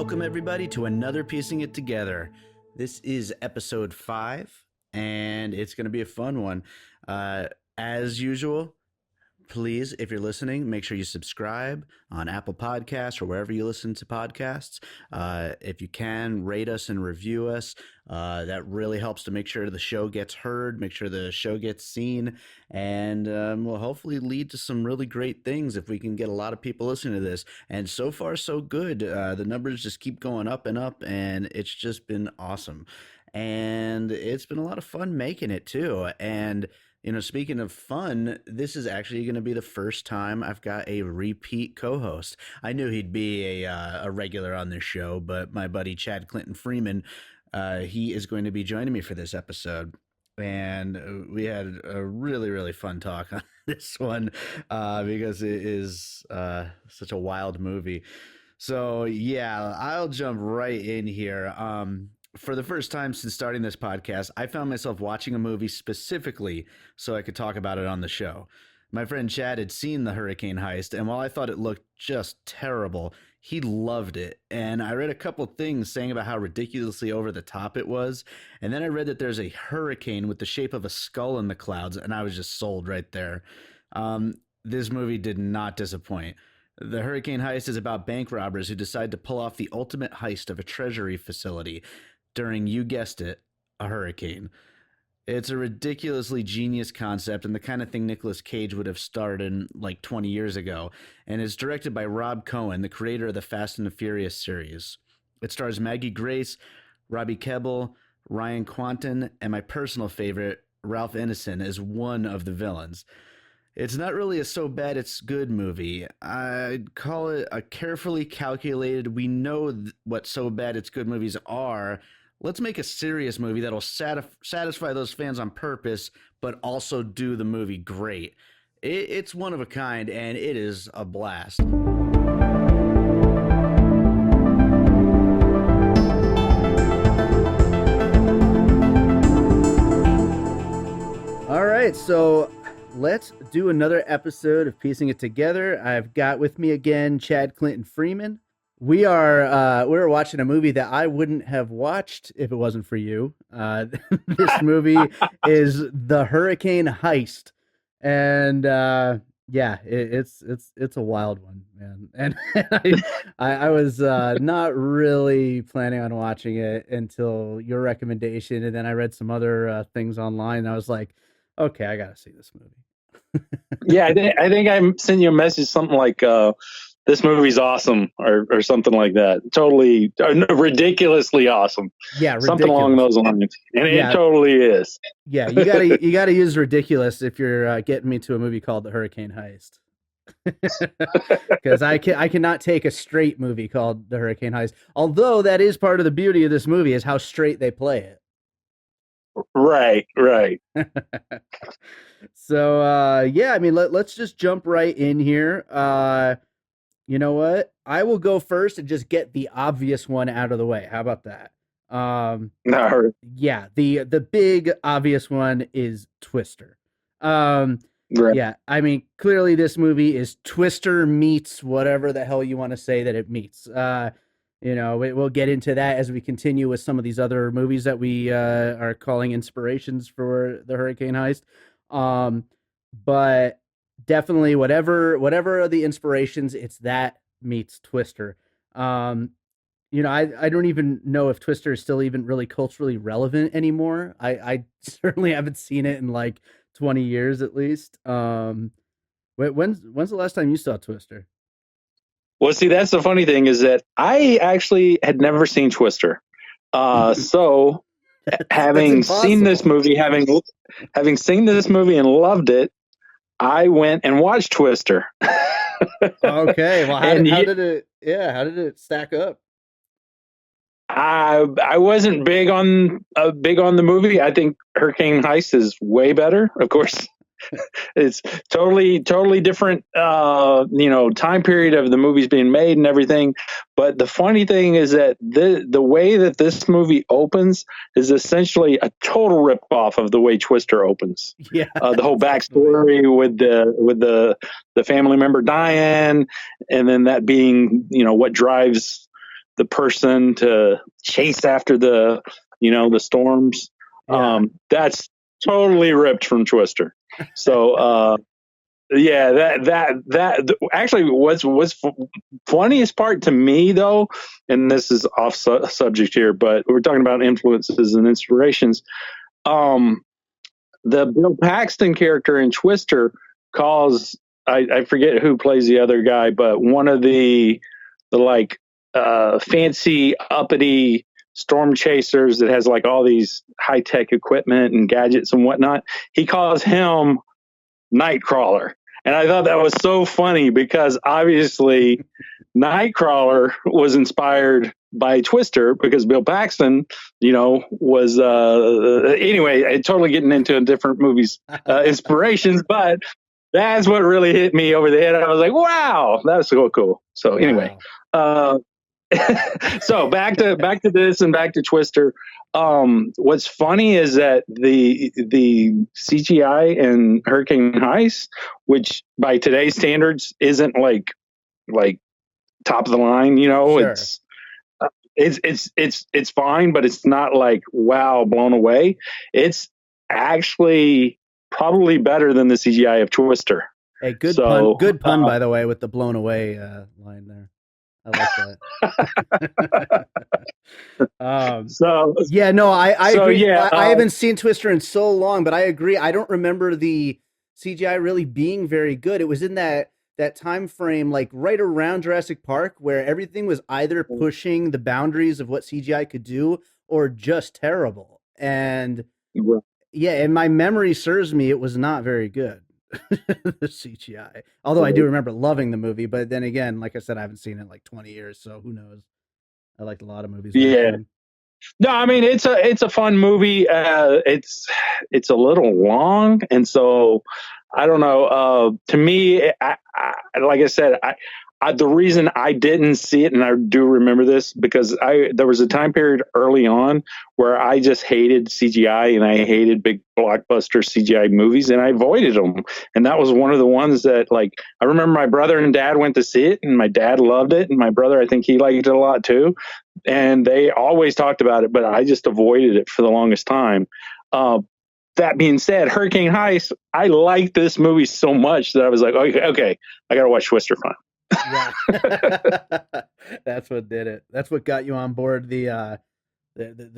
Welcome, everybody, to another Piecing It Together. This is episode 5, and it's going to be a fun one. As usual, please, if you're listening, make sure you subscribe on Apple Podcasts or wherever you listen to podcasts. If you can, rate us and review us. That really helps to make sure the show gets heard, make sure the show gets seen, and will hopefully lead to some really great things if we can get a lot of people listening to this. And so far, so good. The numbers just keep going up, and it's just been awesome. And it's been a lot of fun making it, too. And speaking of fun, this is actually going to be the first time I've got a repeat co-host. I knew he'd be a regular on this show, but my buddy Chad Clinton Freeman, he is going to be joining me for this episode. And we had a really, really fun talk on this one because it is such a wild movie. So, yeah, I'll jump right in here. For the first time since starting this podcast, I found myself watching a movie specifically so I could talk about it on the show. My friend Chad had seen the Hurricane Heist, and while I thought it looked just terrible, he loved it. And I read a couple things saying about how ridiculously over the top it was. And then I read that there's a hurricane with the shape of a skull in the clouds, and I was just sold right there. This movie did not disappoint. The Hurricane Heist is about bank robbers who decide to pull off the ultimate heist of a treasury facility during, you guessed it, a hurricane. It's a ridiculously genius concept and the kind of thing Nicolas Cage would have starred in like 20 years ago, and is directed by Rob Cohen, the creator of the Fast and the Furious series. It stars Maggie Grace, Robbie Kebbell, Ryan Quanten, and my personal favorite, Ralph Ineson, as one of the villains. It's not really a so bad it's good movie. I'd call it a carefully calculated, we know what so bad it's good movies are. Let's make a serious movie that'll satisfy those fans on purpose, but also do the movie great. It's one of a kind, and it is a blast. All right, so let's do another episode of Piecing It Together. I've got with me again Chad Clinton Freeman. We're watching a movie that I wouldn't have watched if it wasn't for you. This movie is The Hurricane Heist, and it's a wild one, man. And I was not really planning on watching it until your recommendation, and then I read some other things online. And I was like, okay, I gotta see this movie. Yeah, I think I sent you a message, something like this movie's awesome, or something like that. Totally ridiculously awesome. Yeah, ridiculous. Something along those lines. And yeah. It totally is. Yeah, you gotta use ridiculous if you're getting me to a movie called The Hurricane Heist. Because I cannot take a straight movie called The Hurricane Heist. Although that is part of the beauty of this movie, is how straight they play it. Right. So I mean, let's just jump right in here. You know what? I will go first and just get the obvious one out of the way. How about that? No. Yeah, the big obvious one is Twister. Right. Yeah, I mean, clearly this movie is Twister meets whatever the hell you want to say that it meets. We'll get into that as we continue with some of these other movies that we are calling inspirations for the Hurricane Heist. But definitely whatever are the inspirations, it's that meets Twister. I don't even know if Twister is still even really culturally relevant anymore. I certainly haven't seen it in like 20 years at least. When's the last time you saw Twister? Well, see, that's the funny thing, is that I actually had never seen Twister. So having seen this movie, having seen this movie and loved it, I went and watched Twister. Okay, well, how did it stack up? I wasn't big on the movie. I think Hurricane Heist is way better. Of course, it's totally different. Time period of the movies being made and everything. But the funny thing is that the way that this movie opens is essentially a total ripoff of the way Twister opens. Yeah, the whole backstory with the family member dying, and then that being what drives the person to chase after the the storms. Yeah. That's totally ripped from Twister. So yeah, actually what's funniest part to me though, and this is off subject here, but we're talking about influences and inspirations. The Bill Paxton character in Twister calls, I forget who plays the other guy, but one of the like fancy uppity storm chasers that has like all these high tech equipment and gadgets and whatnot. He calls him Nightcrawler. And I thought that was so funny because obviously Nightcrawler was inspired by Twister because Bill Paxton, was anyway, totally getting into different movies inspirations, but that's what really hit me over the head. I was like, wow, that's so cool. So anyway, Wow. so back to this and back to Twister. What's funny is that the CGI in Hurricane Heist, which by today's standards isn't like top of the line, Sure. it's fine, but it's not like wow, blown away. It's actually probably better than the CGI of Twister. Hey, good pun, by the way, with the blown away line there. I like that. Yeah, no, I agree. Yeah, I haven't seen Twister in so long, but I agree. I don't remember the CGI really being very good. It was in that time frame, like right around Jurassic Park, where everything was either pushing the boundaries of what CGI could do or just terrible. And yeah, and my memory serves me, it was not very good. The CGI. Although I do remember loving the movie, but then again, like I said, I haven't seen it in like 20 years, so who knows? I liked a lot of movies. Yeah. No, I mean it's a fun movie. It's a little long, and so I don't know. To me, like I said, the reason I didn't see it, and I do remember this because there was a time period early on where I just hated CGI and I hated big blockbuster CGI movies and I avoided them. And that was one of the ones that, like, I remember my brother and dad went to see it and my dad loved it. And my brother, I think he liked it a lot too. And they always talked about it, but I just avoided it for the longest time. That being said, Hurricane Heist, I liked this movie so much that I was like, okay, I got to watch Twister fun. Yeah. That's what did it. That's what got you on board the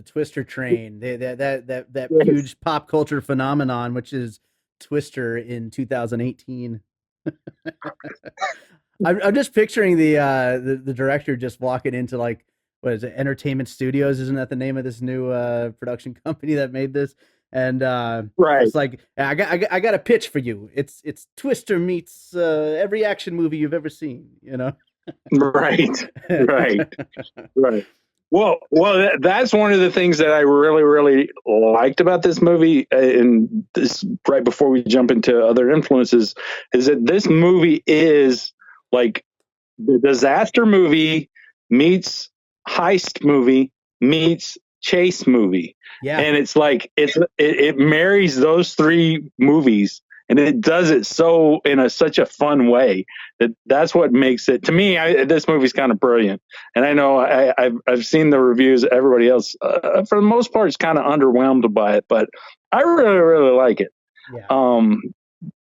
Twister train. That huge pop culture phenomenon, which is Twister in 2018. I'm just picturing the director just walking into, like, what is it, Entertainment Studios? Isn't that the name of this new production company that made this? And right, it's like, I got a pitch for you. It's Twister meets every action movie you've ever seen. Right. Well, that's one of the things that I really, really liked about this movie. And this, right before we jump into other influences, is that this movie is like the disaster movie meets heist movie meets chase movie. Yeah. And it's like it marries those three movies, and it does it so in such a fun way that's what makes it, to me, this movie's kind of brilliant. And I know I've seen the reviews. Everybody else, for the most part, is kind of underwhelmed by it, but I really, really like it. Yeah.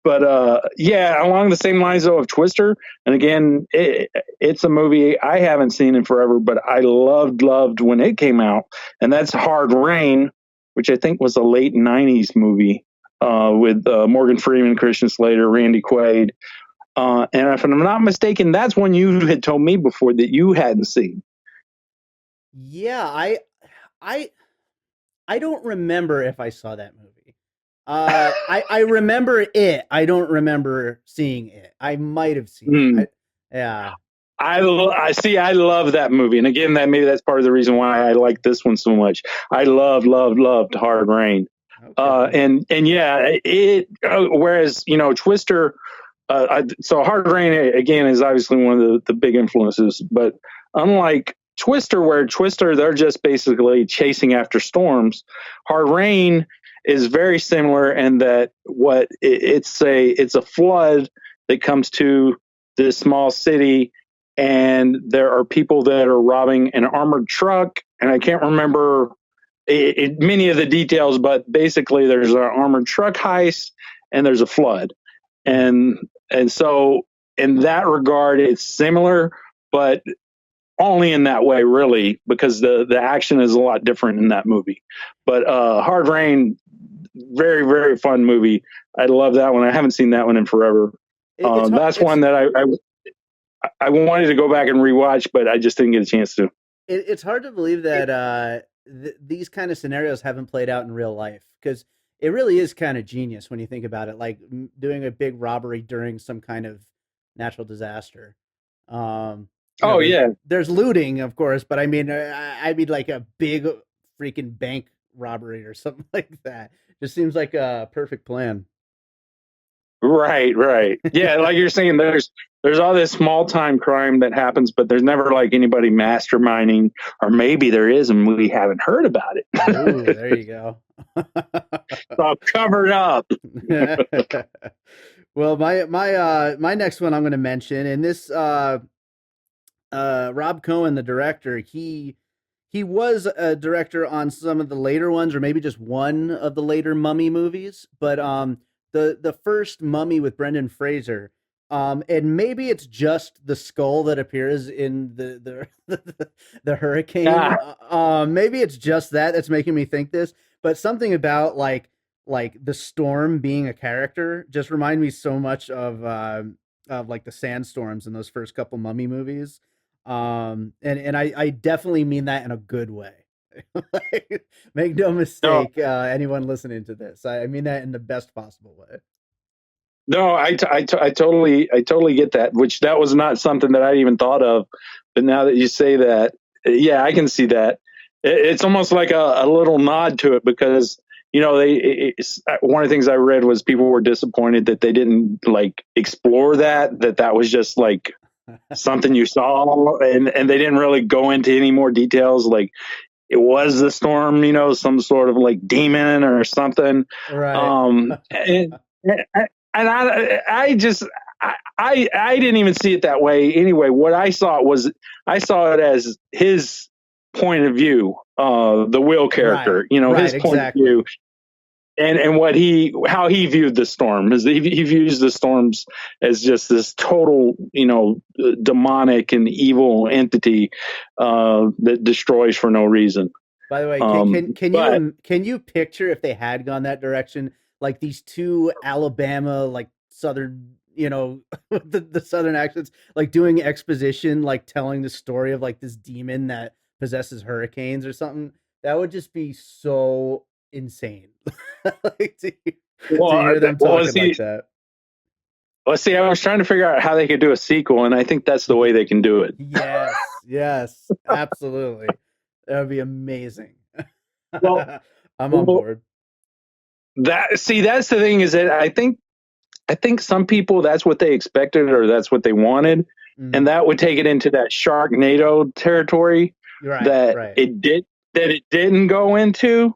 But yeah, along the same lines though of Twister, and again, it's a movie I haven't seen in forever, but I loved when it came out, and that's Hard Rain, which I think was a late '90s movie with Morgan Freeman, Christian Slater, Randy Quaid, and if I'm not mistaken, that's one you had told me before that you hadn't seen. Yeah, I don't remember if I saw that movie. I remember it. I don't remember seeing it. I might have seen it. Yeah. I see. I love that movie, and again, maybe that's part of the reason why I like this one so much. I loved Hard Rain, and yeah, it. Whereas Twister, so Hard Rain again is obviously one of the big influences, but unlike Twister, where Twister they're just basically chasing after storms, Hard Rain is very similar in that it's a flood that comes to this small city, and there are people that are robbing an armored truck, and I can't remember many of the details, but basically there's an armored truck heist and there's a flood, and so in that regard it's similar, but only in that way, really, because the action is a lot different in that movie. But Hard Rain, very, very fun movie. I love that one. I haven't seen that one in forever. That's one that I wanted to go back and rewatch, but I just didn't get a chance to. It's hard to believe that these kind of scenarios haven't played out in real life, because it really is kind of genius when you think about it, like doing a big robbery during some kind of natural disaster. Yeah. There's looting, of course, but I mean like a big freaking bank robbery or something like that. Just seems like a perfect plan. Right. Yeah, like you're saying, there's all this small time crime that happens, but there's never like anybody masterminding, or maybe there is and we haven't heard about it. Ooh, there you go. It's all covered up. Well, my next one I'm going to mention, and this Rob Cohen, the director, he was a director on some of the later ones, or maybe just one of the later Mummy movies. But the first Mummy with Brendan Fraser, and maybe it's just the skull that appears in the hurricane. Maybe it's just that's making me think this. But something about like the storm being a character just remind me so much of like the sandstorms in those first couple Mummy movies. And I definitely mean that in a good way. Like, make no mistake, anyone listening to this, I mean that in the best possible way. No, I totally get that, which that was not something that I even thought of. But now that you say that, yeah, I can see that. It's almost like a little nod to it, because, you know, one of the things I read was people were disappointed that they didn't like explore that was just like something you saw, and they didn't really go into any more details, like it was the storm, you know, some sort of like demon or something. Right. And I didn't even see it that way anyway. What I saw it as his point of view, the Will character, Right. you know, Right, his point exactly. of view. And how he viewed the storm is he views the storms as just this total, you know, demonic and evil entity that destroys for no reason. By the way, can you picture if they had gone that direction, like these two Alabama, like southern, you know, the southern accents, like doing exposition, like telling the story of like this demon that possesses hurricanes or something? That would just be so insane. Like, to hear them talking like that. Well, see, I was trying to figure out how they could do a sequel, and I think that's the way they can do it. Yes, absolutely. That would be amazing. Well, I'm on board. That's the thing, is that I think some people, that's what they expected, or that's what they wanted, and that would take it into that Sharknado territory it didn't go into.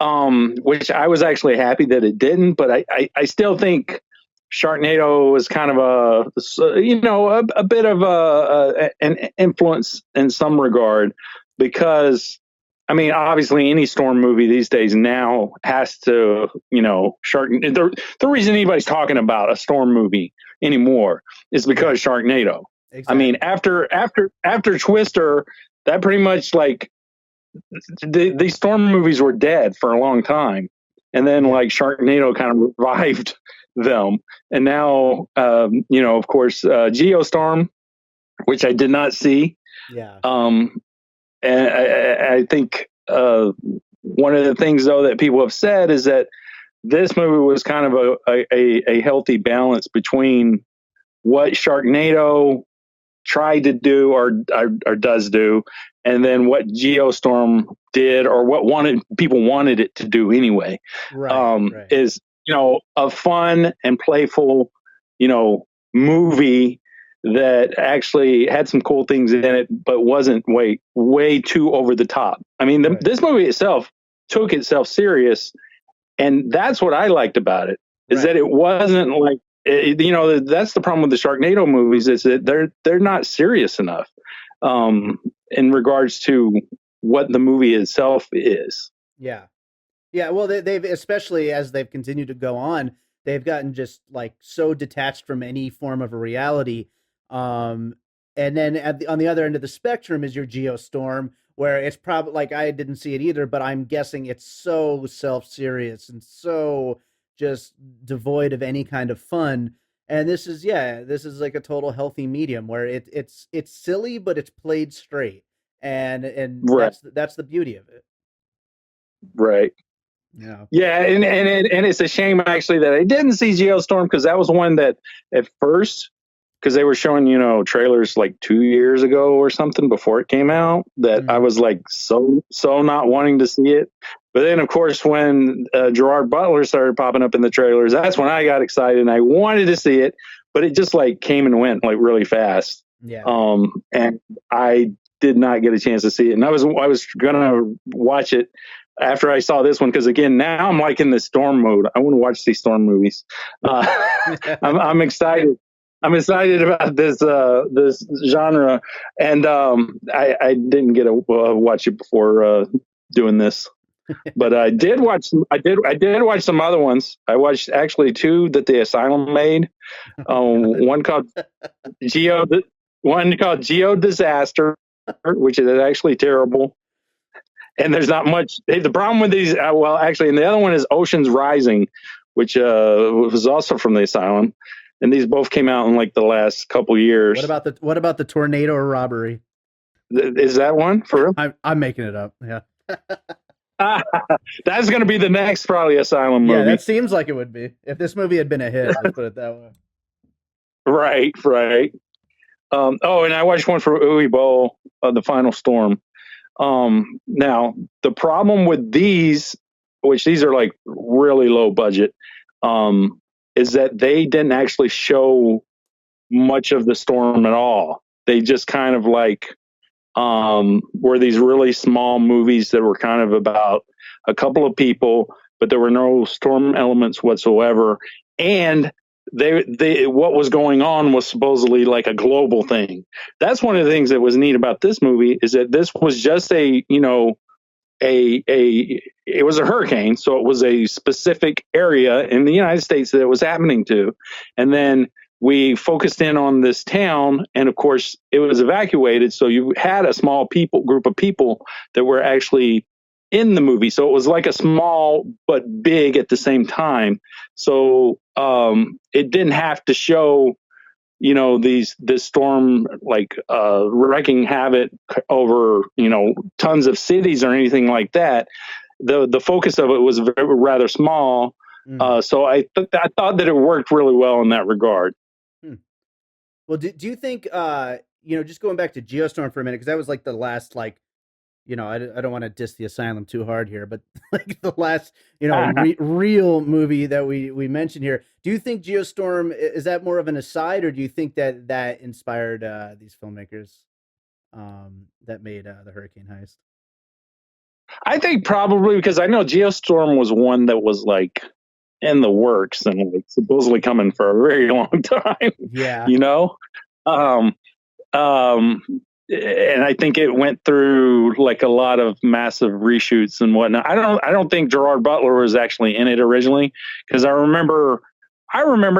Which I was actually happy that it didn't, but I still think Sharknado was kind of a bit of an influence in some regard, because I mean, obviously any storm movie these days now has to, you know, the reason anybody's talking about a storm movie anymore is because Sharknado. Exactly. I mean, after Twister, that pretty much like these storm movies were dead for a long time, and then like Sharknado kind of revived them, and now you know, of course, Geostorm, which I did not see. And I think one of the things though that people have said is that this movie was kind of a healthy balance between what Sharknado tried to do or does do, and then what Geostorm did, or what people wanted it to do anyway. Is, you know, a fun and playful, you know, movie that actually had some cool things in it, but wasn't way too over the top. I mean, this movie itself took itself serious, and that's what I liked about it, is that it wasn't like that's the problem with the Sharknado movies, is that they're not serious enough in regards to what the movie itself is. Yeah. Yeah, well, they've especially as they've continued to go on, they've gotten just like so detached from any form of a reality. Um, and then on the other end of the spectrum is your Geostorm, where it's probably like I didn't see it either, but I'm guessing it's so self serious and so just devoid of any kind of fun. And this is like a total healthy medium where it's silly, but it's played straight, and Right. that's the beauty of it. Right. Yeah. Yeah, and it's a shame actually that I didn't see Geostorm, because that was one that at first, because they were showing trailers like 2 years ago or something before it came out, that I was like so not wanting to see it. But then of course when Gerard Butler started popping up in the trailers, that's when I got excited and I wanted to see it, but it just like came and went like really fast. Yeah. And I did not get a chance to see it, and I was gonna watch it after I saw this one, because again, now I'm like in the storm mode. I want to watch these storm movies. I'm excited. I'm excited about this genre, and I didn't get to watch it before doing this, but I did watch. I did watch some other ones. I watched actually two that the Asylum made. One called Geo, one called Geo Disaster, which is actually terrible. And there's not much. The problem with these, well, actually, and the other one is Ocean's Rising, which was also from the Asylum, and these both came out in like the last couple years. What about the tornado robbery? Is that one for real? I'm making it up. Yeah. That's going to be the next probably Asylum movie. Yeah, that seems like it would be if this movie had been a hit. Let's put it that way. Right. And I watched one for Uwe Boll, The Final Storm. Now the problem with these, which these are like really low budget, is that they didn't actually show much of the storm at all. They just kind of like were these really small movies that were kind of about a couple of people, but there were no storm elements whatsoever. And they what was going on was supposedly like a global thing. That's one of the things that was neat about this movie, is that this was just it was a hurricane, so it was a specific area in the United States that it was happening to, and then we focused in on this town, and of course it was evacuated, so you had a small group of people that were actually in the movie, so it was like a small but big at the same time. So it didn't have to show this storm like wreaking havoc over tons of cities or anything like that. The focus of it was rather small. So I thought that it worked really well in that regard. Well, do you think just going back to Geostorm for a minute, because that was like the last I don't want to diss the Asylum too hard here, but like the last real movie that we mentioned here. Do you think Geostorm is that more of an aside, or do you think that inspired these filmmakers that made the Hurricane Heist? I think probably, because I know Geostorm was one that was like in the works and like supposedly coming for a very long time. Yeah. And I think it went through like a lot of massive reshoots and whatnot. I don't think Gerard Butler was actually in it originally, because I remember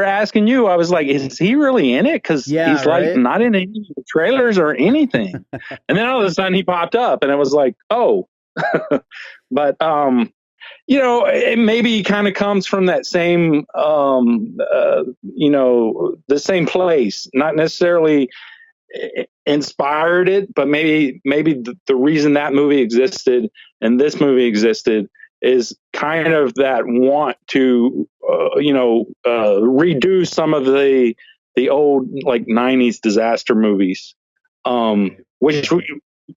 asking you, I was like, is he really in it? Because he's like not in any trailers or anything. And then all of a sudden he popped up, and it was like, oh. But it maybe kind of comes from that same the same place, not necessarily inspired it, but maybe the reason that movie existed and this movie existed is kind of that want to redo some of the old like 90s disaster movies, which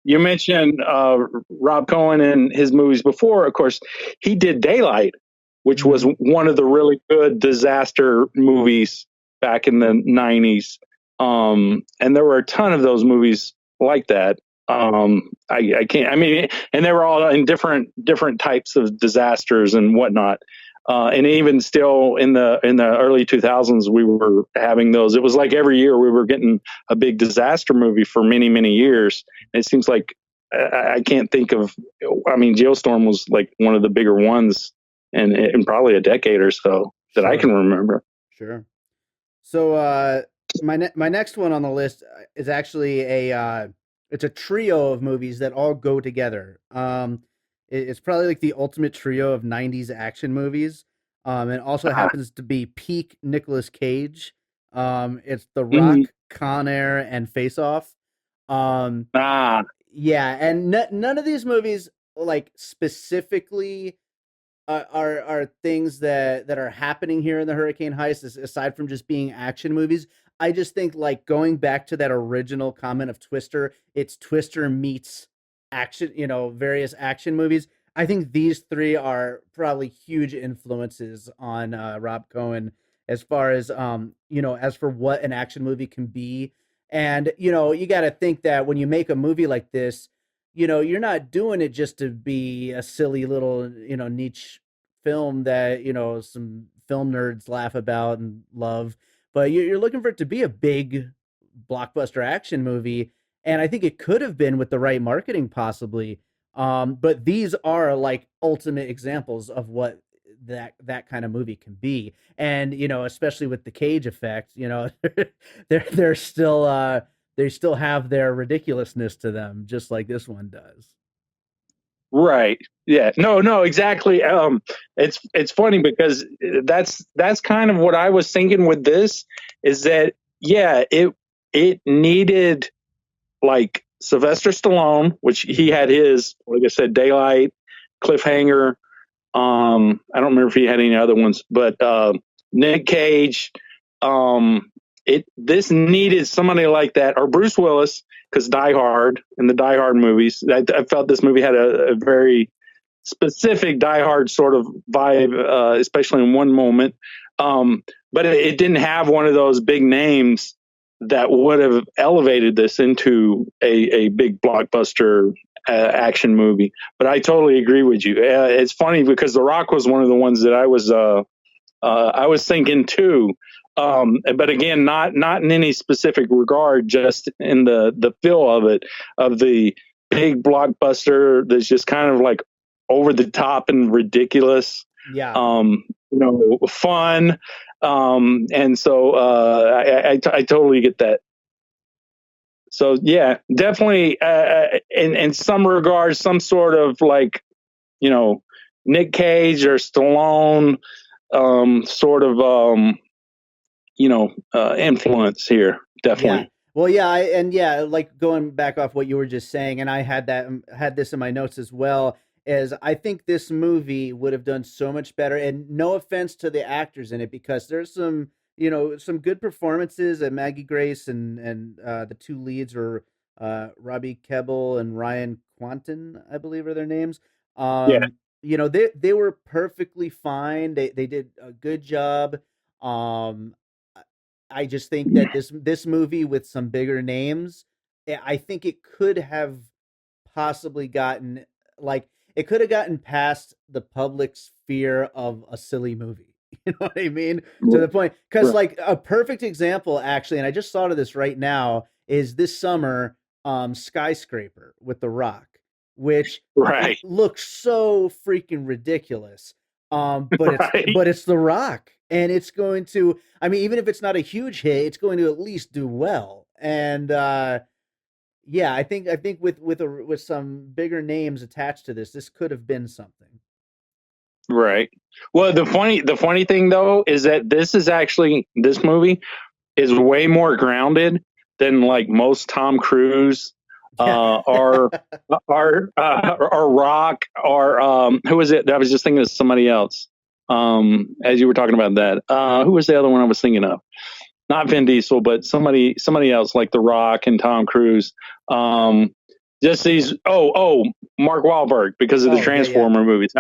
you mentioned Rob Cohen and his movies before. Of course, he did Daylight, which was one of the really good disaster movies back in the 90s. And there were a ton of those movies like that. I can't, I mean, and they were all in different types of disasters and whatnot. And even still in the early 2000s, we were having those. It was like every year we were getting a big disaster movie for many years. And it seems like I can't think of. I mean, Geostorm was like one of the bigger ones, in probably a decade or so that I can Sure, remember. sure. So my next one on the list is actually it's a trio of movies that all go together. It's probably like the ultimate trio of '90s action movies. It also Ah, happens to be peak Nicolas Cage. It's The mhm. Rock, Con Air, and Face Off. Um, Ah, yeah, and none of these movies like specifically are things that are happening here in the Hurricane Heist, aside from just being action movies. I just think like going back to that original comment of Twister, it's Twister meets action, various action movies. I think these three are probably huge influences on Rob Cohen as far as as for what an action movie can be. And you got to think that when you make a movie like this, you're not doing it just to be a silly little, niche film that, some film nerds laugh about and love, but you're looking for it to be a big blockbuster action movie. And I think it could have been with the right marketing, possibly. But these are like ultimate examples of what that kind of movie can be. And, especially with the Cage effect, they're still they still have their ridiculousness to them, just like this one does. right. Yeah. No, exactly. It's funny because that's kind of what I was thinking with this, is that yeah, it needed like Sylvester Stallone, which he Mhm. had his, like I said, Daylight, Cliffhanger. I don't remember if he had any other ones, but Nick Cage. It this needed somebody like that, or Bruce Willis, because Die Hard and the Die Hard movies. I felt this movie had a very specific Die Hard sort of vibe, especially in one moment. But it didn't have one of those big names that would have elevated this into a big blockbuster action movie. But I totally agree with you. It's funny because The Rock was one of the ones that I was thinking too. But again, not in any specific regard, just in the feel of it, of the big blockbuster that's just kind of like over the top and ridiculous, Yeah. fun. And so I totally get that. So yeah, definitely in some regards, some sort of like, you know, Nick Cage or Stallone sort of influence here, Yeah. definitely. Well, yeah, like going back off what you were just saying, and I had this in my notes as well. Is I think this movie would have done so much better, and no offense to the actors in it, because there's some good performances, and Maggie Grace and the two leads were Robbie Kebbell and Ryan Quanten, I believe are their names. Yeah. They were perfectly fine. They did a good job. Um, I just think that this movie with some bigger names, I think it could have possibly gotten like it could have gotten past the public's fear of a silly movie. You know what I mean? To the point, because Right. like a perfect example, actually, and I just thought of this right now, is this summer, Skyscraper with The Rock, which Right. looks so freaking ridiculous. But it's Right. but it's The Rock, and it's going to. I mean, even if it's not a huge hit, it's going to at least do well. And yeah, I think with some bigger names attached to this could have been something. Right. Well, the funny thing though is that this movie is way more grounded than like most Tom Cruise, Yeah. or Rock, or who was it? I was just thinking of somebody else. As you were talking about that, who was the other one I was thinking of? Not Vin Diesel, but somebody else like The Rock and Tom Cruise. Um, just these. Mark Wahlberg, because of the Oh yeah, yeah. Transformer movies.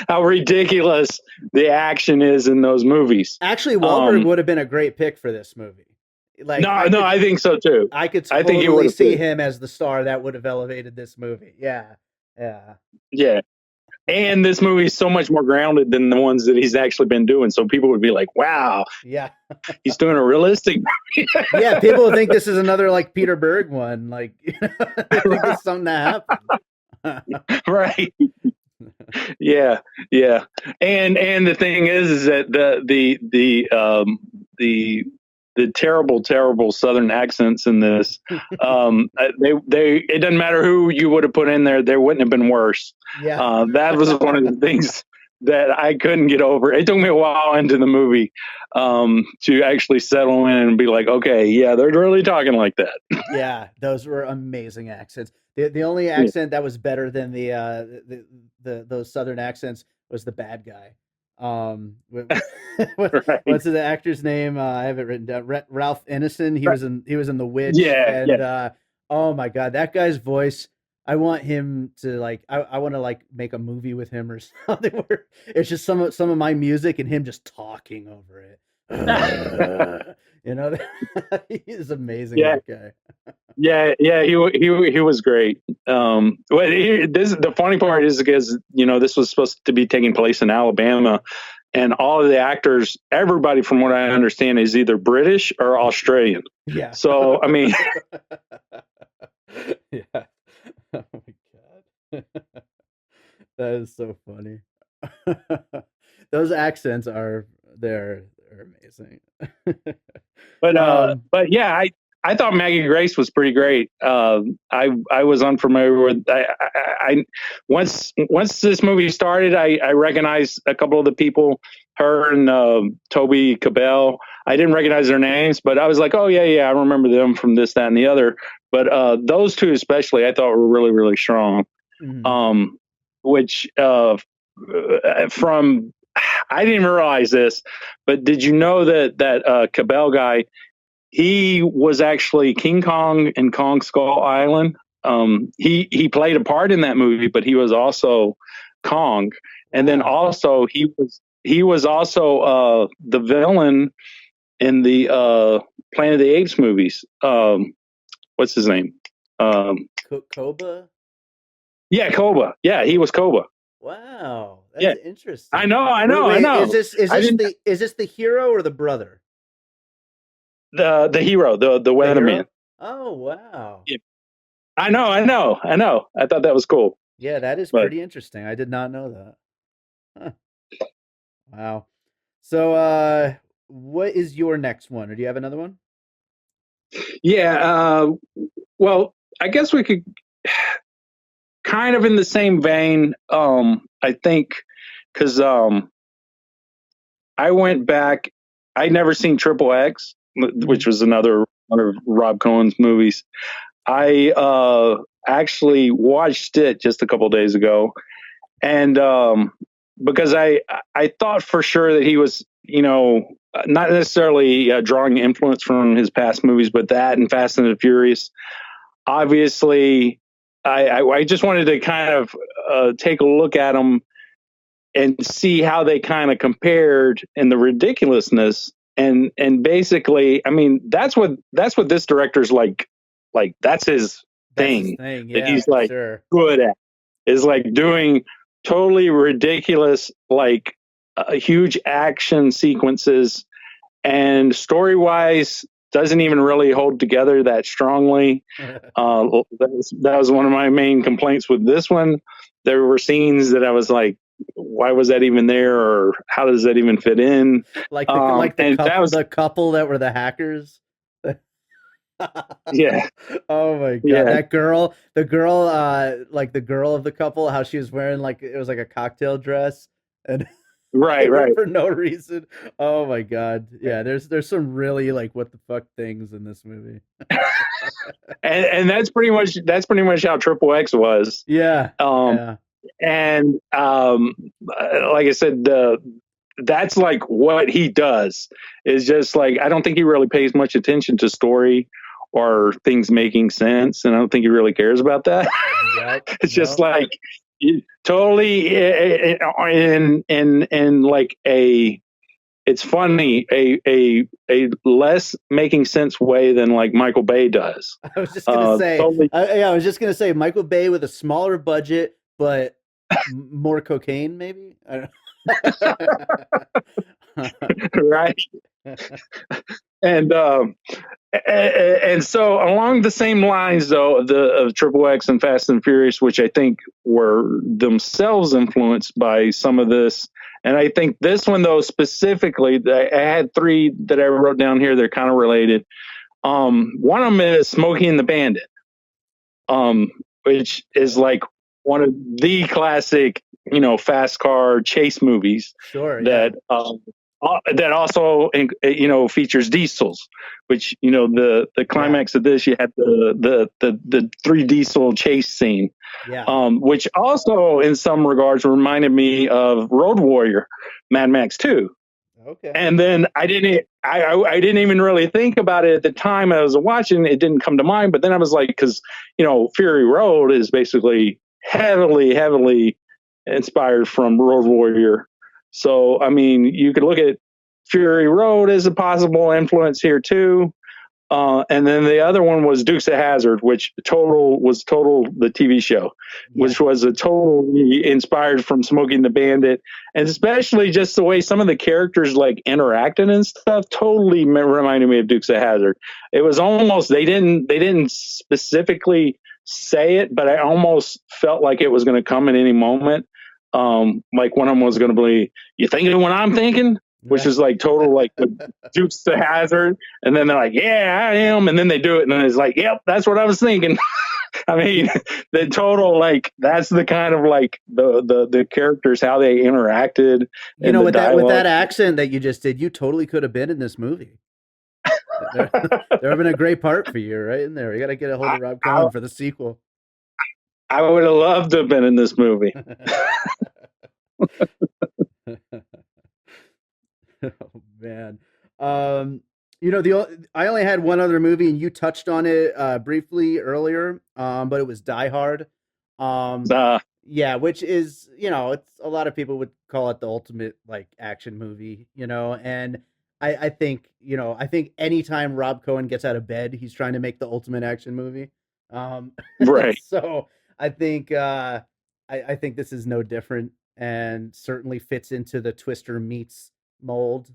How ridiculous the action is in those movies. Actually, Wahlberg Um, would have been a great pick for this movie. Like no, no, I think so too. I could I think he would totally have see fit. him as the star that would have elevated this movie. Yeah, yeah, Yeah. And this movie is so much more grounded than the ones that he's actually been doing. So people would be like, wow, Yeah. he's doing a realistic movie. Yeah, people will think this is another like Peter Berg one. Like, they think it's something that happened. Right. Yeah. Yeah. And the thing is that the terrible Southern accents in this, they it doesn't matter who you would have put in there, they wouldn't have been worse. Yeah. That was one of the things that I couldn't get over. It took me a while into the movie to actually settle in and be like, okay, yeah, they're really talking like that. Yeah, those were amazing accents. The only accent that was better than the those Southern accents was the bad guy. Right. What's the actor's name? I have it written down. Ralph Ineson. He was in The Witch. Yeah, And oh my god, that guy's voice. I want him to like. I want to like make a movie with him or something where it's just some of my music and him just talking over it. You know, he's amazing. Yeah. That guy. Yeah, he was great. The funny part is because this was supposed to be taking place in Alabama, and all of the actors, everybody from what I understand, is either British or Australian. Yeah. So I mean, yeah. Oh my god, that is so funny. Those accents they're amazing. but yeah, I thought Maggie Grace was pretty great. I was unfamiliar with. I once this movie started, I recognized a couple of the people, her and Toby Cabell. I didn't recognize their names, but I was like, oh yeah, I remember them from this, that, and the other. But those two especially, I thought were really, really strong. Mhm. Which from I didn't even realize this, but did you know that Cabell guy? He was actually King Kong in Kong Skull Island. He played a part in that movie, but he was also Kong. And then also he was also the villain in the Planet of the Apes movies. What's his name? Koba. Yeah, Koba. Yeah, he was Koba. Wow, that's interesting. I know. Is this the hero or the brother? The hero, the weatherman. Oh wow. Yeah. I know. I thought that was cool. Yeah, that is pretty interesting. I did not know that. Huh. Wow. So what is your next one? Or do you have another one? Yeah, well, I guess we could kind of in the same vein, I think, because I went back. I'd never seen Triple X, which was another one of Rob Cohen's movies. I actually watched it just a couple days ago, and because I thought for sure that he was, not necessarily drawing influence from his past movies, but that and Fast and the Furious. Obviously, I just wanted to kind of take a look at them and see how they kind of compared in the ridiculousness. And basically, I mean, that's what this director's like that's his thing, Yeah, that he's like sure. good at, is like doing totally ridiculous, like huge action sequences, and story wise doesn't even really hold together that strongly. That was one of my main complaints with this one. There were scenes that I was like, why was that even there, or how does that even fit in? The couple that were the hackers. Yeah. Oh my god. Yeah. That girl, the girl of the couple, how she was wearing like it was like a cocktail dress and right for no reason. Oh my god. Yeah, there's some really like what the fuck things in this movie. and that's pretty much how Triple X was. Yeah. And like I said, that's like what he does, is just like, I don't think he really pays much attention to story or things making sense, and I don't think he really cares about that. It's just like totally in like it's funny, a less making sense way than like Michael Bay does. I was just gonna say, totally. I was just gonna say Michael Bay with a smaller budget, but More cocaine, maybe. I right? don't And and so along the same lines though of Triple X and Fast and Furious, which I think were themselves influenced by some of this. And I think this one though specifically, I had three that I wrote down here. They're kind of related. One of them is Smokey and the Bandit, um, which is like one of the classic, fast car chase movies Sure, yeah, that also features diesels, which the yeah, climax of this, you had the three diesel chase scene, yeah. which also in some regards reminded me of Road Warrior, Mad Max 2. Okay. And then I didn't even really think about it at the time I was watching. It didn't come to mind, but then I was like, because Fury Road is basically heavily inspired from Road Warrior. So I mean, you could look at Fury Road as a possible influence here too. And then the other one was Dukes of Hazzard, which was total the TV show, Yeah. which was a totally inspired from Smoking the Bandit, and especially just the way some of the characters like interacted and stuff totally reminded me of Dukes of Hazzard. It was almost they didn't specifically say it, but I almost felt like it was going to come at any moment. Like one of them was going to be, "You thinking what I'm thinking?" Which is like total like Dukes of Hazzard, and then they're like, "Yeah, I am," and then they do it, and then it's like, "Yep, that's what I was thinking." I mean, the total like that's the kind of like the characters, how they interacted and the With dialogue. that accent that you just did, you totally could have been in this movie. There, there would have been a great part for you right in there. You got to get a hold I, of Rob I Cohen for the sequel. I would have loved to have been in this movie. Oh man. Um, I only had one other movie, and you touched on it briefly earlier. But it was Die Hard. Um, Uh, yeah, which is it's a lot of people would call it the ultimate like action movie. And I think I think anytime Rob Cohen gets out of bed, he's trying to make the ultimate action movie. Um, right, so I think I think this is no different, and certainly fits into the Twister meets mold.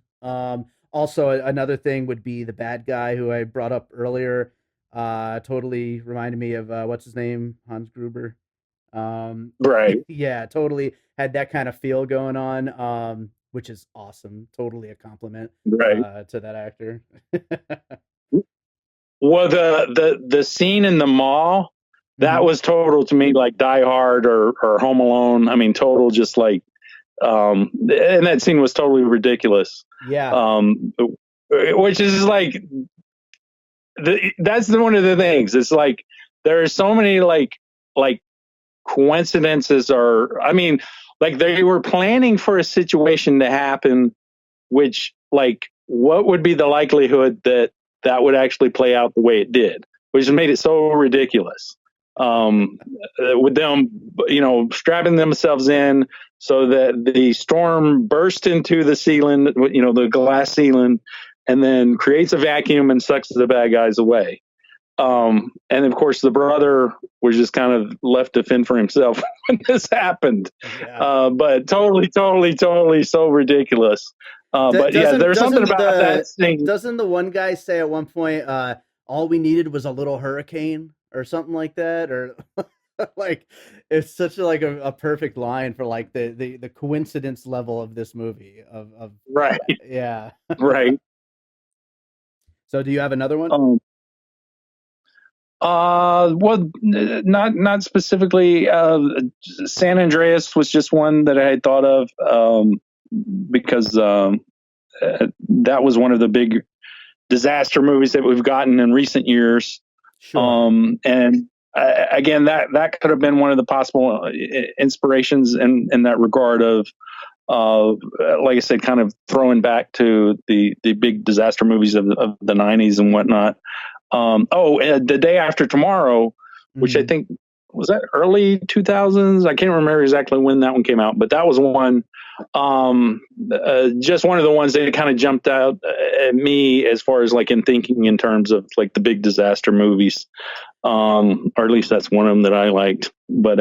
Also, another thing would be the bad guy who I brought up earlier. Totally reminded me of what's his name, Hans Gruber. Um, right, yeah, totally had that kind of feel going on, which is awesome. Totally a compliment right. to that actor. Well, the scene in the mall, that Hmm. was total to me like Die Hard or Home Alone. I mean, total just like and that scene was totally ridiculous. Yeah, Um, which is like that's one of the things. It's like there are so many like coincidences, or I mean, like they were planning for a situation to happen, which like what would be the likelihood that that would actually play out the way it did, which made it so ridiculous. Um, with them, strapping themselves in so that the storm burst into the ceiling, the glass ceiling, and then creates a vacuum and sucks the bad guys away. And of course, the brother was just kind of left to fend for himself when this happened. yeah. But totally so ridiculous. But yeah, Doesn't there's something about that thing. doesn't the one guy say at one point, all we needed was a little hurricane or something like that, or like it's such a perfect line for like the coincidence level of this movie of Right, yeah. right. So do you have another one? Um, well, not specifically. San Andreas was just one that I had thought of because that was one of the big disaster movies that we've gotten in recent years. Sure. And again, that could have been one of the possible inspirations in that regard of, like I said, kind of throwing back to the big disaster movies of the '90s and whatnot. The Day After Tomorrow, which I Mhm. think was that early 2000s? I can't remember exactly when that one came out, but that was one. Just one of the ones that kind of jumped out at me as far as like in thinking in terms of like the big disaster movies. Or at least that's one of them that I liked. But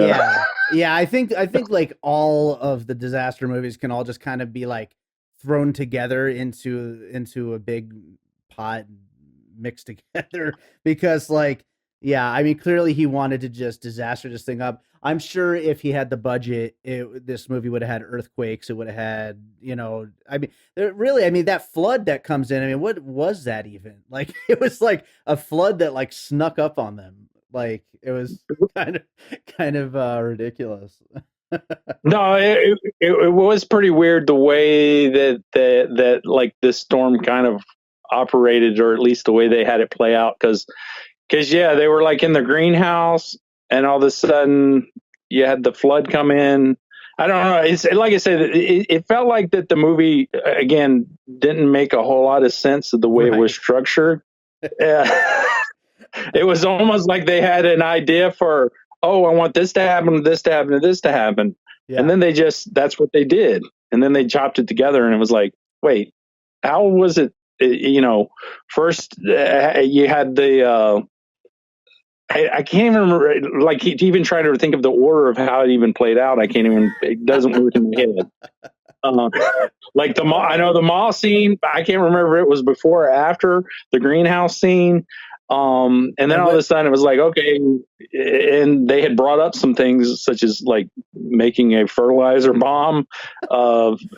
yeah, I think like all of the disaster movies can all just kind of be like thrown together into a big pot mixed together because like yeah, I mean clearly he wanted to just disaster this thing up. I'm sure if he had the budget, this movie would have had earthquakes. It would have had, I mean, really, I mean, that flood that comes in. I mean, what was that even? Like, it was like a flood that like snuck up on them. Like, it was kind of ridiculous. no, it was pretty weird the way that like this storm kind of operated, or at least the way they had it play out. Because yeah, they were like in the greenhouse, and all of a sudden you had the flood come in. I don't know. It's like I said, it felt like that the movie again didn't make a whole lot of sense of the way it was structured. It was almost like they had an idea for, oh, I want this to happen, this to happen, and this to happen, and then that's what they did, and then they chopped it together, and it was like, wait, how was it? First you had the I can't even remember, like, even trying to think of the order of how it even played out. I can't even, it doesn't work in my head. Like the mall, I know the mall scene, I can't remember if it was before or after the greenhouse scene. And then all of a sudden it was like, okay. And they had brought up some things such as like making a fertilizer bomb,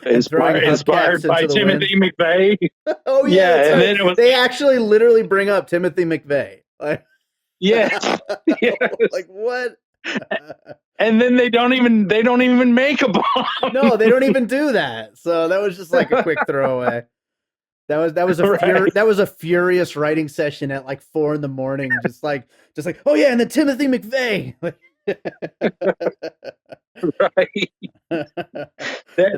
inspired by Timothy McVeigh. Oh yeah. And then it was, they actually literally bring up Timothy McVeigh. Like, yeah. Yes. Like what? And then they don't even make a bomb. No, they don't even do that. So that was just like a quick throwaway. That was a furious writing session at like 4 a.m. Just like, oh yeah, and then Timothy McVeigh. Right. And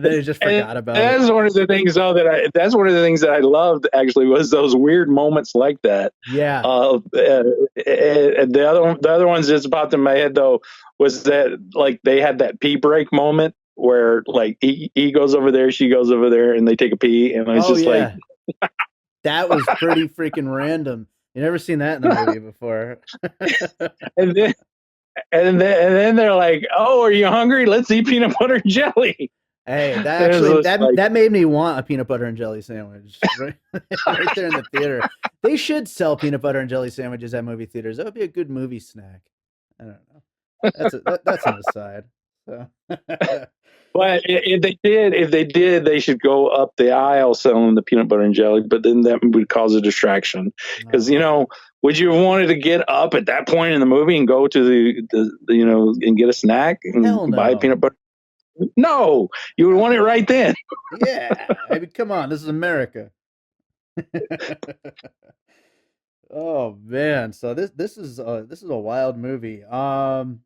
then I just forgot about it. That's one of the things though that's one of the things that I loved actually, was those weird moments like that. Yeah. The other ones just popped in my head though was that like they had that pee break moment where like he goes over there, she goes over there, and they take a pee, and I was like, that was pretty freaking random. You never seen that in the movie before. And then they're like, "Oh, are you hungry? Let's eat peanut butter and jelly." Hey, that made me want a peanut butter and jelly sandwich right there in the theater. They should sell peanut butter and jelly sandwiches at movie theaters. That would be a good movie snack. I don't know. That's an aside. So. But if they did, they should go up the aisle selling the peanut butter and jelly. But then that would cause a distraction because would you have wanted to get up at that point in the movie and go to the and get a snack and buy peanut butter? No, you would want it right then. Yeah, I mean, come on, this is America. Oh man, so this is a wild movie. So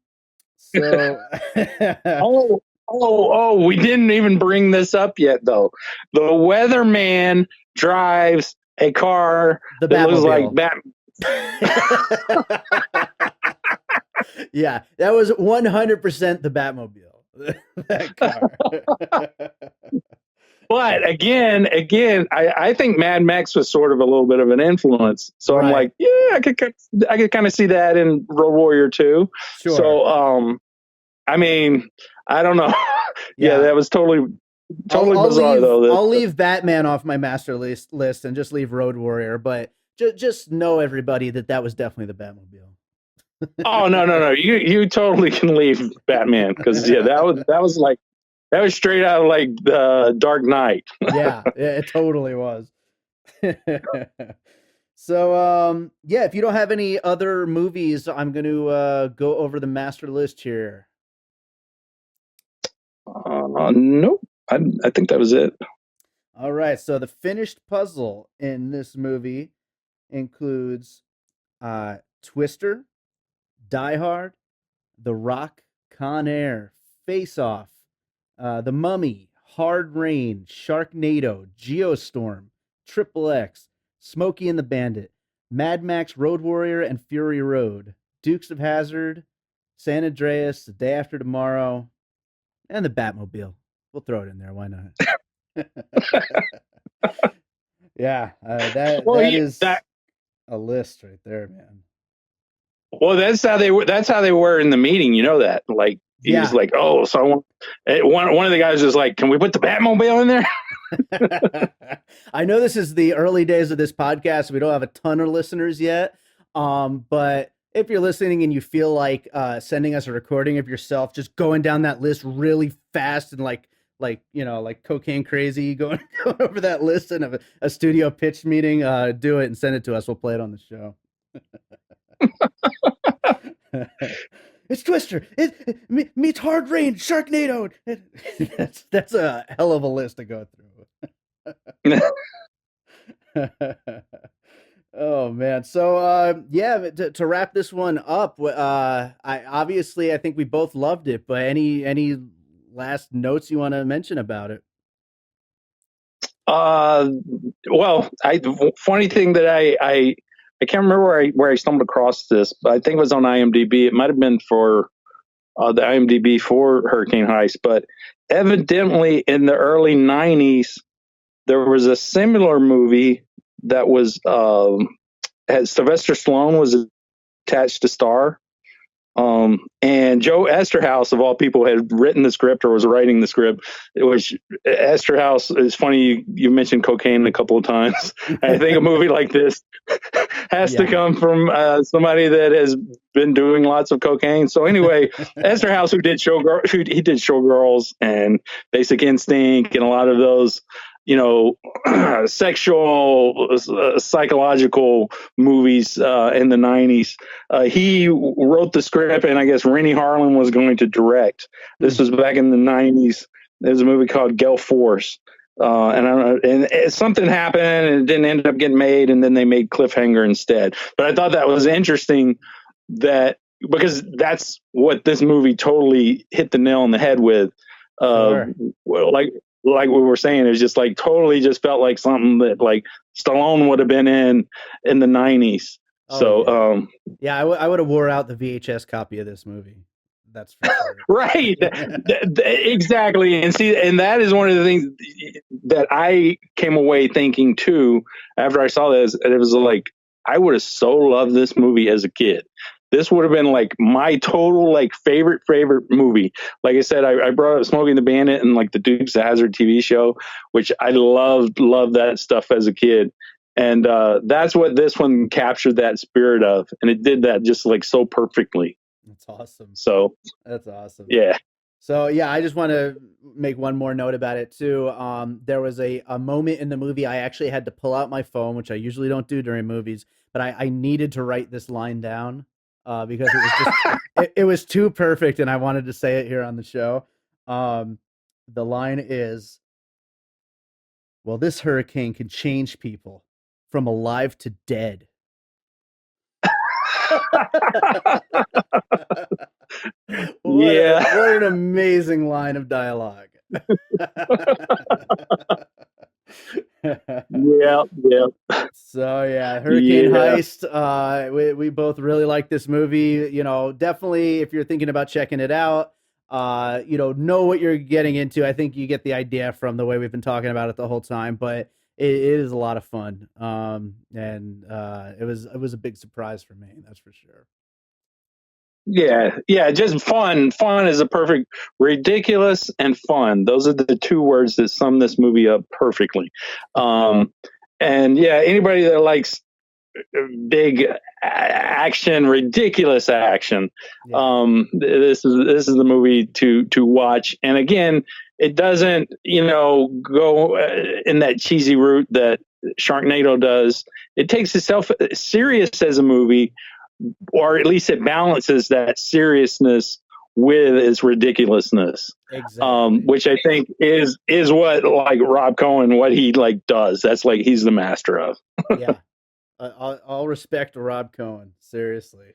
we didn't even bring this up yet though. The weatherman drives a car that looks like Batman. Yeah, that was 100% the Batmobile. That car. But again, I think Mad Max was sort of a little bit of an influence. So I'm like, yeah, I could kind of see that in Road Warrior 2. Sure. So, I mean, I don't know. Yeah, that was totally bizarre though. I'll leave Batman off my master list and just leave Road Warrior. But just know everybody that was definitely the Batmobile. Oh no! You totally can leave Batman because that was straight out of like the Dark Knight. Yeah, it totally was. So if you don't have any other movies, I'm going to go over the master list here. Nope. I think that was it. All right. So the finished puzzle in this movie includes Twister, Die Hard, The Rock, Con Air, Face Off, The Mummy, Hard Rain, Sharknado, Geostorm, Triple X, Smokey and the Bandit, Mad Max, Road Warrior, and Fury Road, Dukes of Hazzard, San Andreas, The Day After Tomorrow, and the Batmobile. We'll throw it in there. Why not? Yeah, that Well, that yeah, is that a list right there, man. well, that's how they were. That's how they were in the meeting. You know that. Like he's Yeah. like, oh, so I want, one of the guys is like, can we put the Batmobile in there? I know this is the early days of this podcast. We don't have a ton of listeners yet. But if you're listening and you feel like sending us a recording of yourself just going down that list really fast and like cocaine crazy going over that list in a studio pitch meeting, do it and send it to us. We'll play it on the show. It's Twister. It meets Hard Rain, Sharknado. That's a hell of a list to go through. Oh man. So yeah, to wrap this one up, I think we both loved it, but any last notes you want to mention about it? Uh, well, funny thing that I can't remember where I stumbled across this, but I think it was on IMDb. It might have been for the IMDb for Hurricane Heist, but evidently in the early '90s there was a similar movie that was had Sylvester Stallone was attached to star. And Joe Esterhaus, of all people, had written the script or was writing the script. Which Esterhaus is funny. You mentioned cocaine a couple of times. I think a movie like this has to come from somebody that has been doing lots of cocaine. So anyway, Esterhaus, who did Showgirls and Basic Instinct and a lot of those, sexual, psychological movies in the '90s. He wrote the script, and I guess Rennie Harlan was going to direct. This was back in the '90s. There's a movie called Gale Force. And I don't know, and something happened and it didn't end up getting made, and then they made Cliffhanger instead. But I thought that was interesting because that's what this movie totally hit the nail on the head with. Sure. Like we were saying, it was just like totally just felt like something that like Stallone would have been in the '90s. So yeah, I would have wore out the VHS copy of this movie. That's for sure. Right. Exactly. And that is one of the things that I came away thinking too after I saw this. And it was like, I would have so loved this movie as a kid. This would have been like my total like favorite movie. Like I said, I brought up Smokey and the Bandit and like the Dukes of Hazzard TV show, which I loved that stuff as a kid. And that's what this one captured that spirit of. And it did that just like so perfectly. That's awesome. So that's awesome. Yeah. So yeah, I just want to make one more note about it too. There was a moment in the movie I actually had to pull out my phone, which I usually don't do during movies, but I needed to write this line down because it was just it was too perfect, and I wanted to say it here on the show. The line is, "Well, this hurricane can change people from alive to dead." What an amazing line of dialogue. Yeah. So yeah, Hurricane Heist. We both really like this movie. Definitely if you're thinking about checking it out, know what you're getting into. I think you get the idea from the way we've been talking about it the whole time, but it is a lot of fun. And it was a big surprise for me, that's for sure. Yeah, just fun. Fun is a perfect, ridiculous and fun. Those are the two words that sum this movie up perfectly. And yeah, anybody that likes big action, ridiculous action, this is the movie to watch. And again, it doesn't go in that cheesy route that Sharknado does. It takes itself serious as a movie, or at least it balances that seriousness with its ridiculousness. Exactly. Which I think is what like Rob Cohen, what he like does. That's like he's the master of. Yeah. All respect to Rob Cohen, seriously.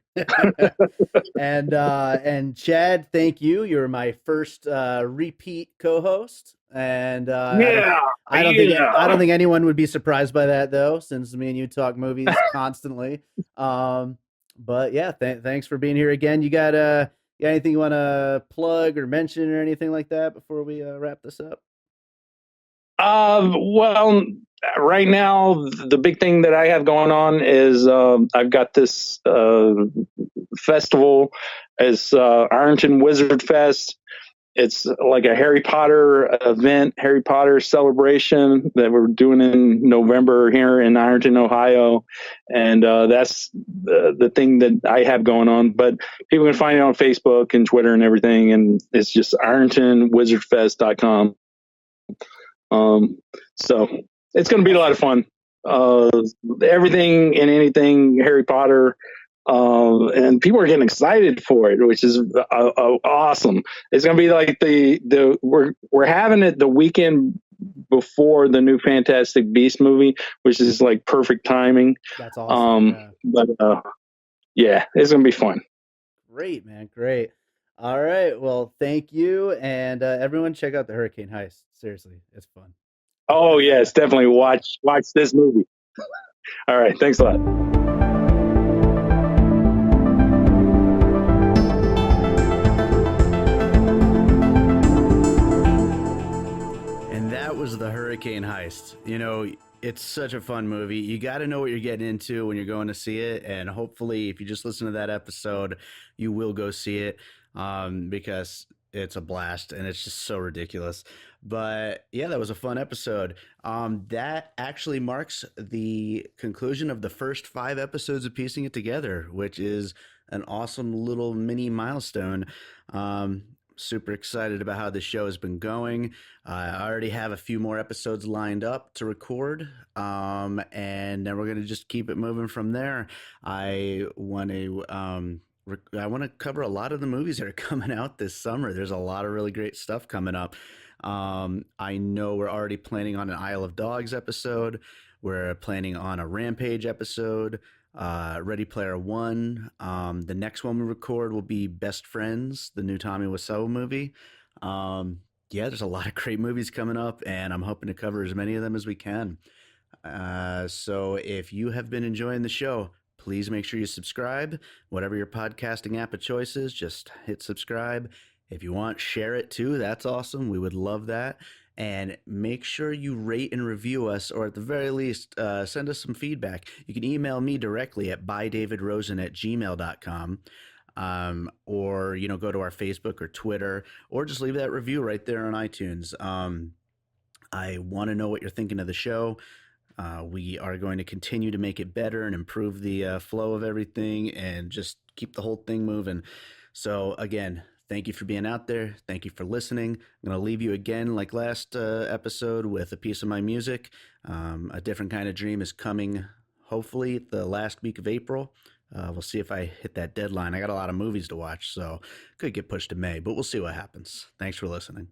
And Chad, thank you. You're my first repeat co-host, and I don't think anyone would be surprised by that though, since me and you talk movies constantly. But yeah, thanks for being here again. You got got anything you want to plug or mention or anything like that before we wrap this up? Well, right now the big thing that I have going on is I've got this festival. It's Ironton Wizard Fest. It's like a Harry Potter event, Harry Potter celebration that we're doing in November here in Ironton, Ohio, and that's the thing that I have going on. But people can find it on Facebook and Twitter and everything, and it's just IrontonWizardFest.com. Um, so it's going to be a lot of fun. Uh, Everything and anything Harry Potter, and people are getting excited for it, which is awesome. It's going to be like we're having it the weekend before the new Fantastic Beast movie, which is like perfect timing. That's awesome. Yeah. But yeah, it's going to be fun. Great, man. Great. All right. Well, thank you. And everyone check out the Hurricane Heist. Seriously, it's fun. Oh yes, definitely watch this movie. All right, thanks a lot. And that was the Hurricane Heist. You know, it's such a fun movie. You got to know what you're getting into when you're going to see it. And hopefully, if you just listen to that episode, you will go see it because it's a blast and it's just so ridiculous. But yeah, that was a fun episode. That actually marks the conclusion of the first 5 episodes of Piecing It Together, which is an awesome little mini milestone. Super excited about how the show has been going. I already have a few more episodes lined up to record, and then we're gonna just keep it moving from there. I want to I want to cover a lot of the movies that are coming out this summer. There's a lot of really great stuff coming up. I know we're already planning on an Isle of Dogs episode. We're planning on a Rampage episode. Ready Player One. The next one we record will be Best Friends, the new Tommy Wiseau movie. Yeah, there's a lot of great movies coming up, and I'm hoping to cover as many of them as we can. So if you have been enjoying the show, please make sure you subscribe. Whatever your podcasting app of choice is, just hit subscribe. If you want, share it too. That's awesome. We would love that. And make sure you rate and review us, or at the very least, send us some feedback. You can email me directly at bydavidrosen@gmail.com. Or go to our Facebook or Twitter, or just leave that review right there on iTunes. I want to know what you're thinking of the show. We are going to continue to make it better and improve the flow of everything and just keep the whole thing moving. So again, thank you for being out there. Thank you for listening. I'm going to leave you again, like last episode, with a piece of my music. A Different Kind of Dream is coming, hopefully, the last week of April. We'll see if I hit that deadline. I got a lot of movies to watch, so could get pushed to May, but we'll see what happens. Thanks for listening.